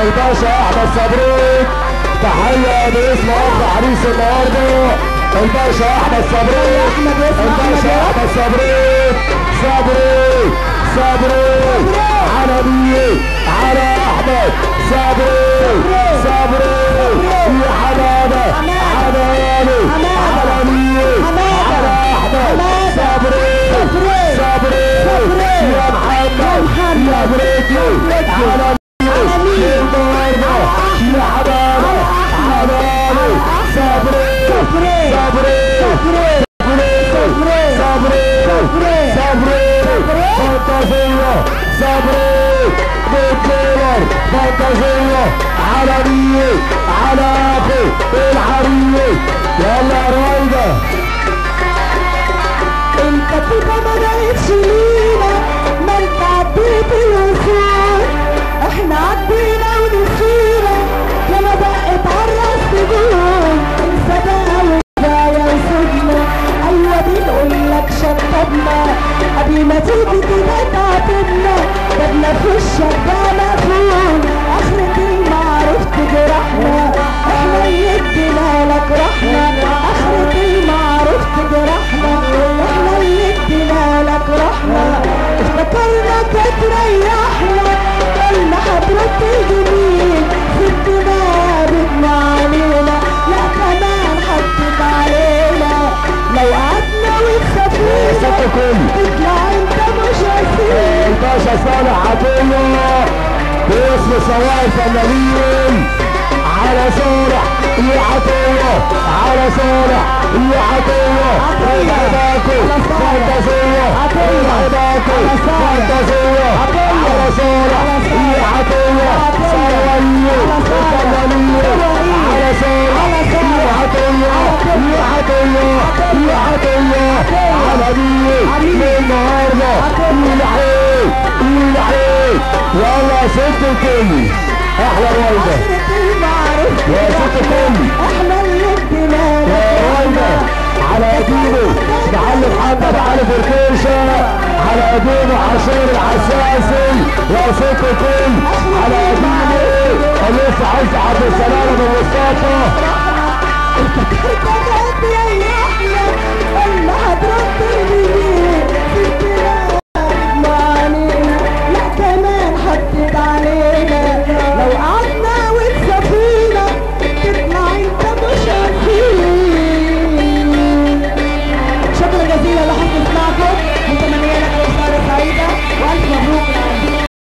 الباشا احمد صبري. تحيه باسم ارض عريس النهارده الباشا احمد صبري. الباشا احمد صبري على مين؟ على احمد صبري يا حماده على مين؟ على احمد صبري يا محمد يا بريكي على مين؟ النهارده يا حماده على صبري فانتازية صبري بالدولار فانتازية عالمية على اخي الحرية. يلا يا رايدة الكتيبة ما بقتش لينا ما انت عديت الوصول احنا عدينا ونسينا كما بقت عالراس تقول انسى بقى وكفاية وسيبنا. ايوه بنقول لك شطبنا قبل ما تيجي كده تعاتبنا بدنا في وشك ده مفهوم اخرة المعروف تجرحنا احنا اللي ادينا لك رحمة اخرة المعروف تجرحنا احنا اللي ادينا لك رحمة افتكرنا تريحنا قلنا حضرتك الجميل في الدماغ بدنا علينا لا كمان حطت علينا لو قعدنا والسفينة تطلع انت مش هسيب. الباشا صالح عطية باسم سواق الفنانين على صالح يا عطية على صالح يا عطية العباكو فانتازية العباكو فانتازية على صالح يا عطية صواريه الفنانية على صالح يا عطية على مين النهارده والعين يلا ست الكل احلى رايدة يا ست الكل احنا اللي ادينا يا رايدة على قديمه معلم محمد علي فركيشة على قديمه عاشور العساسي